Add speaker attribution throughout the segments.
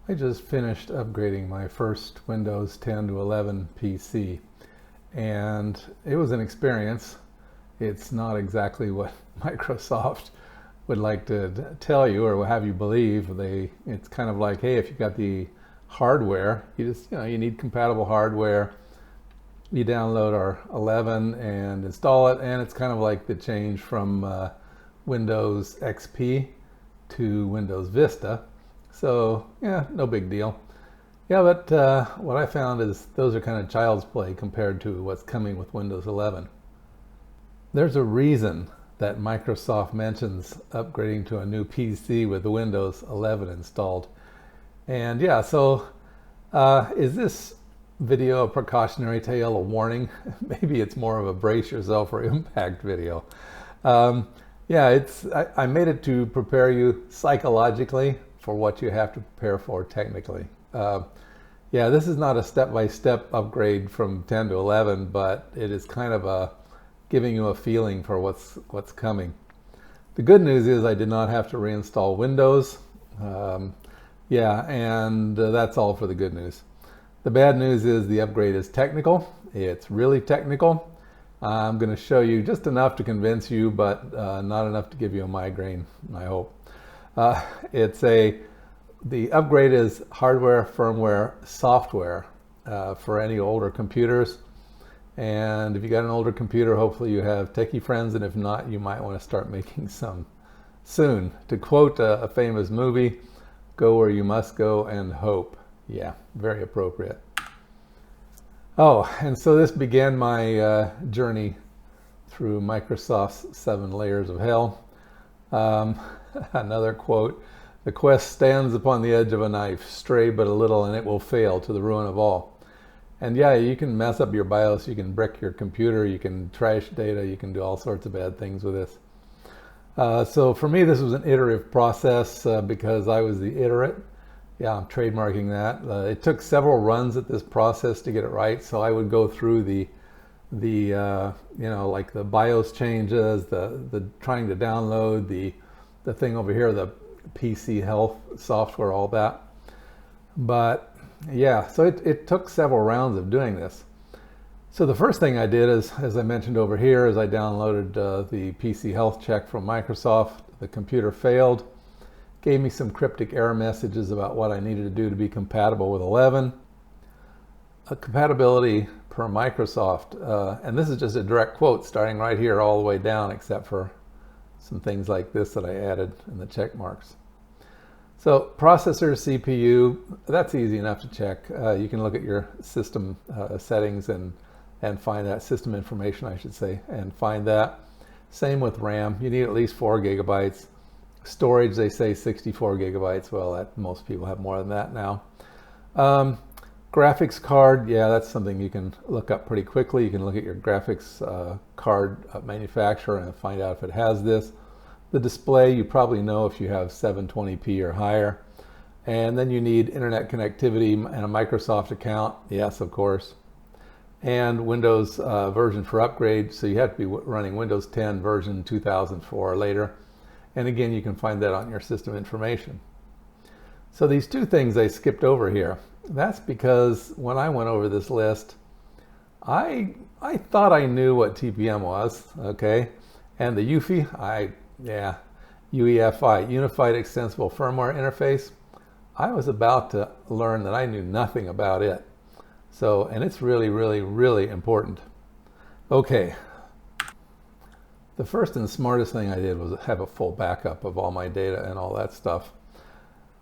Speaker 1: I just finished upgrading my first Windows 10 to 11 PC, and it was an experience. It's not exactly what Microsoft would like to tell you or have you believe. It's kind of like, hey, if you've got the hardware, you need compatible hardware. You download our 11 and install it, and it's kind of like the change from Windows XP to Windows Vista. So yeah, no big deal. Yeah, but what I found is those are kind of child's play compared to what's coming with Windows 11. There's a reason that Microsoft mentions upgrading to a new PC with Windows 11 installed. And yeah, so is this video a precautionary tale, a warning? Maybe it's more of a brace yourself for impact video. Yeah, I made it to prepare you psychologically for what you have to prepare for technically. Yeah, this is not a step-by-step upgrade from 10 to 11, but it is kind of giving you a feeling for what's coming. The good news is I did not have to reinstall Windows. Yeah, and that's all for the good news. The bad news is the upgrade is technical. It's really technical. I'm going to show you just enough to convince you, but not enough to give you a migraine, I hope. The upgrade is hardware, firmware, software for any older computers. And if you got an older computer, hopefully you have techie friends, and if not, you might want to start making some soon. To quote a famous movie, go where you must go and hope. Yeah, very appropriate. Oh, and so this began my journey through Microsoft's 7 layers of hell. Another quote, "The quest stands upon the edge of a knife, stray but a little and it will fail to the ruin of all." And yeah, you can mess up your BIOS, you can brick your computer, you can trash data, you can do all sorts of bad things with this. So for me, this was an iterative process because I was the iterate. Yeah, I'm trademarking that. It took several runs at this process to get it right. So I would go through the like the BIOS changes, the trying to download the thing over here, the PC health software, all that. But yeah, so it took several rounds of doing this. So the first thing I did is, as I mentioned over here, is I downloaded the PC health check from Microsoft. The computer failed. Gave me some cryptic error messages about what I needed to do to be compatible with 11. Compatibility per Microsoft, and this is just a direct quote starting right here all the way down, except for some things like this that I added in the check marks. So processor, CPU, that's easy enough to check. You can look at your system settings and find that, system information I should say, and find that. Same with RAM, you need at least 4 gigabytes. Storage, they say 64 gigabytes. Well, most people have more than that now. Graphics card, yeah, that's something you can look up pretty quickly. You can look at your graphics card manufacturer and find out if it has this. The display, you probably know if you have 720p or higher. And then you need internet connectivity and a Microsoft account. Yes, of course. And Windows version for upgrade. So you have to be running Windows 10 version 2004 or later. And again, you can find that on your system information. So these two things I skipped over here. That's because when I went over this list, I thought I knew what TPM was, okay? And the UEFI, UEFI, Unified Extensible Firmware Interface, I was about to learn that I knew nothing about it. So, and it's really, really, really important. Okay. The first and smartest thing I did was have a full backup of all my data and all that stuff.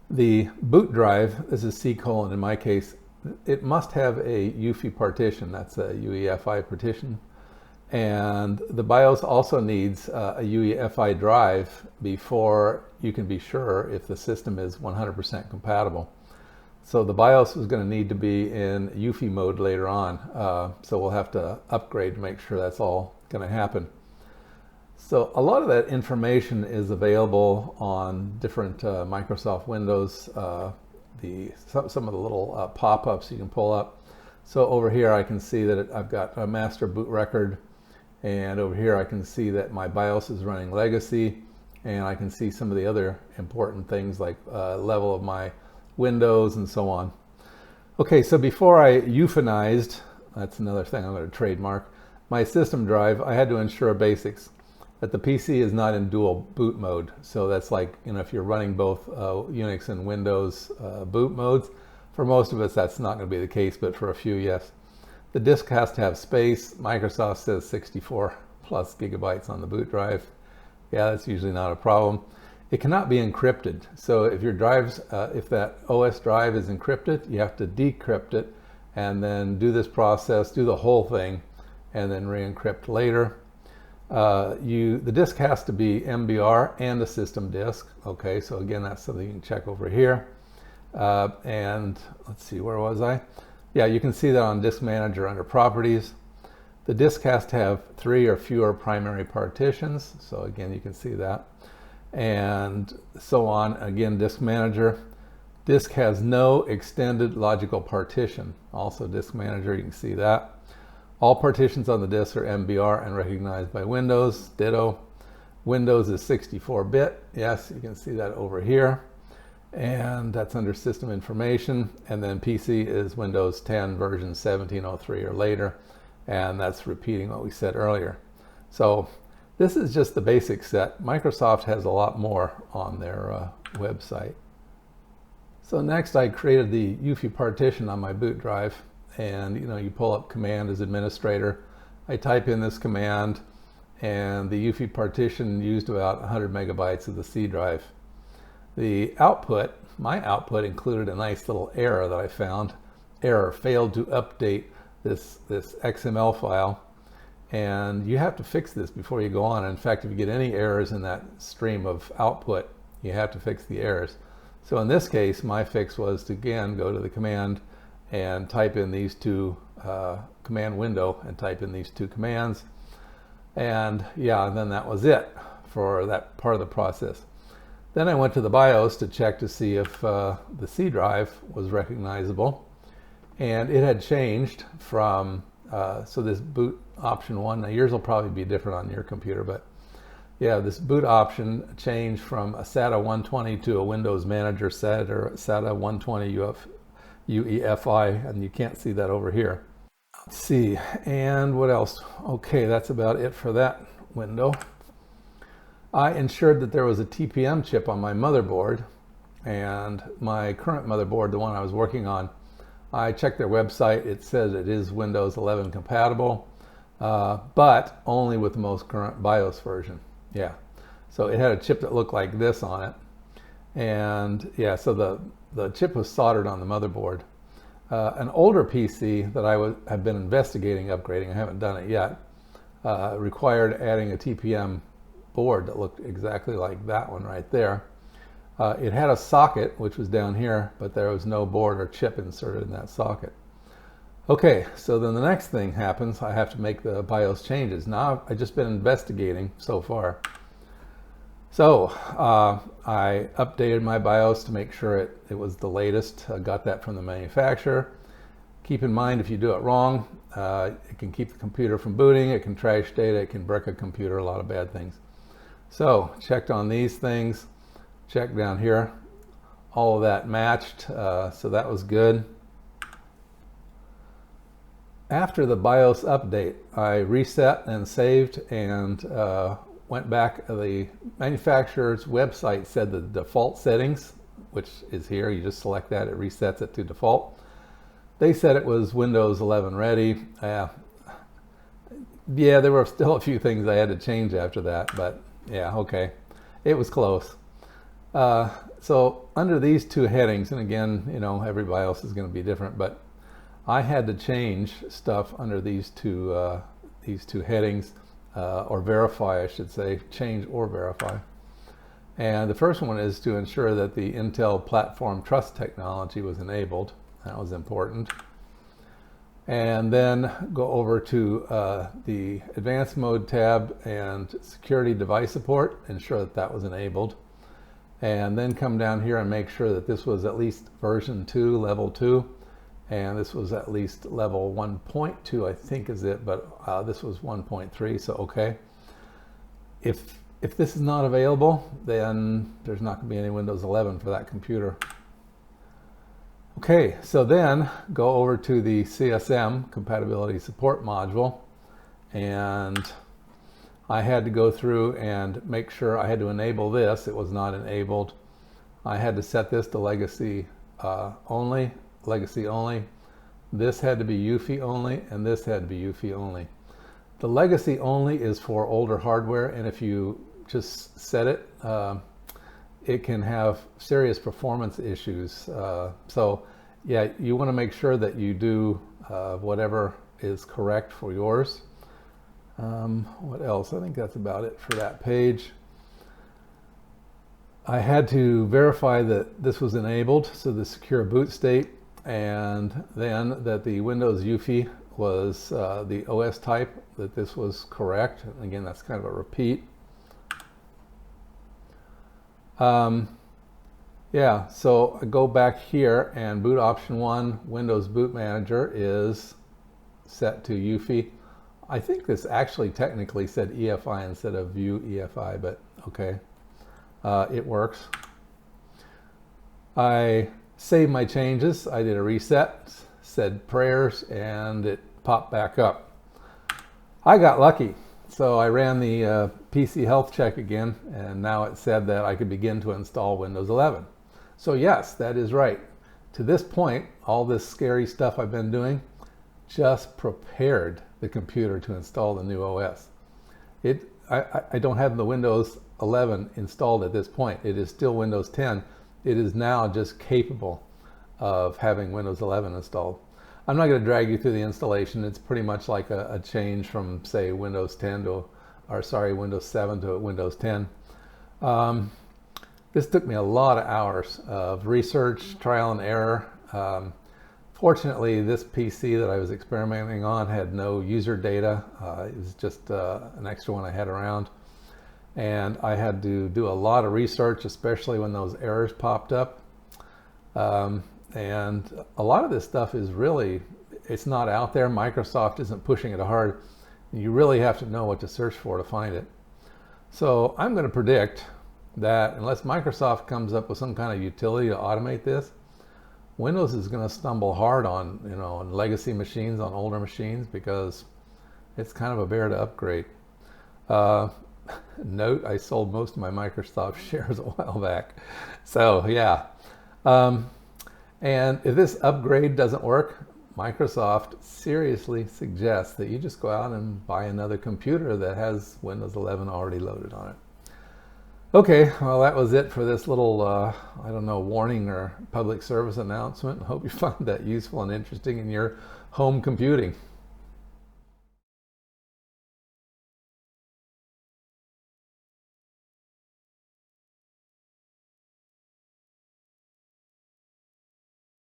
Speaker 1: The boot drive, this is C: in my case, it must have a UEFI partition, that's a UEFI partition. And the BIOS also needs a UEFI drive before you can be sure if the system is 100% compatible. So the BIOS is going to need to be in UEFI mode later on. So we'll have to upgrade to make sure that's all going to happen. So a lot of that information is available on different Microsoft Windows, some of the little pop-ups you can pull up. So over here I can see that I've got a master boot record, and over here I can see that my BIOS is running legacy, and I can see some of the other important things like level of my Windows, and so on. Okay, so before I euthanized, that's another thing I'm going to trademark, my system drive, I had to ensure basics. That the PC is not in dual boot mode. So that's like, if you're running both Unix and Windows boot modes, for most of us that's not going to be the case, but for a few, yes. The disk has to have space. Microsoft says 64 plus gigabytes on the boot drive. Yeah, that's usually not a problem. It cannot be encrypted. So if your drives, if that OS drive is encrypted, you have to decrypt it and then do this process, do the whole thing, and then re-encrypt later. The disk has to be MBR and a system disk. Okay, so again, that's something you can check over here. And let's see, where was I? Yeah, you can see that on Disk Manager under Properties. The disk has to have 3 or fewer primary partitions. So again, you can see that. And so on. Again, Disk Manager. Disk has no extended logical partition. Also Disk Manager, you can see that. All partitions on the disk are MBR and recognized by Windows. Ditto. Windows is 64-bit. Yes, you can see that over here. And that's under System Information. And then PC is Windows 10 version 1703 or later. And that's repeating what we said earlier. So this is just the basic set. Microsoft has a lot more on their website. So next I created the UEFI partition on my boot drive. And you pull up command as administrator. I type in this command, and the UEFI partition used about 100 megabytes of the C drive. The output, my output, included a nice little error that I found. Error, failed to update this XML file. And you have to fix this before you go on. In fact, if you get any errors in that stream of output, you have to fix the errors. So in this case, my fix was to again go to the command and type in these two command window and type in these two commands. And yeah, then that was it for that part of the process. Then I went to the BIOS to check to see if the C drive was recognizable. And it had changed from, so this boot option 1, now yours will probably be different on your computer, but yeah, this boot option changed from a SATA 120 to a Windows Manager set, or SATA 120 UEFI, and you can't see that over here. Let's see, and what else? Okay, that's about it for that window. I ensured that there was a TPM chip on my motherboard, and my current motherboard, the one I was working on, I checked their website. It says it is Windows 11 compatible, but only with the most current BIOS version. Yeah, so it had a chip that looked like this on it, and yeah, so the chip was soldered on the motherboard. An older PC that I have been investigating upgrading, I haven't done it yet, required adding a TPM board that looked exactly like that one right there. It had a socket, which was down here, but there was no board or chip inserted in that socket. Okay, so then the next thing happens, I have to make the BIOS changes. Now I've just been investigating so far. So I updated my BIOS to make sure it was the latest. I got that from the manufacturer. Keep in mind, if you do it wrong, it can keep the computer from booting, it can trash data, it can brick a computer, a lot of bad things. So checked on these things, checked down here, all of that matched, so that was good. After the BIOS update, I reset and saved and went back. The manufacturer's website said the default settings, which is here, you just select that, it resets it to default. They said it was Windows 11 ready. Yeah, there were still a few things I had to change after that, but yeah, okay. It was close. So under these two headings, and again, every BIOS is going to be different, but I had to change stuff under these two headings, or verify, I should say, change or verify. And the first one is to ensure that the Intel Platform Trust technology was enabled. That was important. And then go over to the Advanced Mode tab and Security Device Support, ensure that that was enabled. And then come down here and make sure that this was at least version 2, level 2. And this was at least level 1.2, I think is it, but this was 1.3, so okay. If this is not available, then there's not going to be any Windows 11 for that computer. Okay, so then go over to the CSM, Compatibility Support Module, and I had to go through and make sure I had to enable this. It was not enabled. I had to set this to legacy only. This had to be UEFI only, and this had to be UEFI only. The legacy only is for older hardware, and if you just set it, it can have serious performance issues. So yeah, you want to make sure that you do whatever is correct for yours. What else? I think that's about it for that page. I had to verify that this was enabled, so the secure boot state, and then that the Windows UEFI was the OS type, that this was correct. And again, that's kind of a repeat. Yeah, so I go back here and boot option 1, Windows Boot Manager is set to UEFI. I think this actually technically said EFI instead of View EFI, but okay, it works. I saved my changes. I did a reset, said prayers, and it popped back up. I got lucky. So I ran the PC health check again, and now it said that I could begin to install Windows 11. So yes, that is right. To this point, all this scary stuff I've been doing just prepared the computer to install the new OS. I don't have the Windows 11 installed at this point. It is still Windows 10. It is now just capable of having Windows 11 installed. I'm not going to drag you through the installation. It's pretty much like a change from, say, Windows 10 to, or sorry, Windows 7 to Windows 10. This took me a lot of hours of research, trial and error. Fortunately, this PC that I was experimenting on had no user data. It was just an extra one I had around. And I had to do a lot of research, especially when those errors popped up. And a lot of this stuff is really, it's not out there. Microsoft isn't pushing it hard. You really have to know what to search for to find it. So I'm going to predict that unless Microsoft comes up with some kind of utility to automate this, Windows is going to stumble hard on, on legacy machines, on older machines, because it's kind of a bear to upgrade. Note, I sold most of my Microsoft shares a while back. So yeah. And if this upgrade doesn't work, Microsoft seriously suggests that you just go out and buy another computer that has Windows 11 already loaded on it. Okay, well, that was it for this little, I don't know, warning or public service announcement. I hope you found that useful and interesting in your home computing.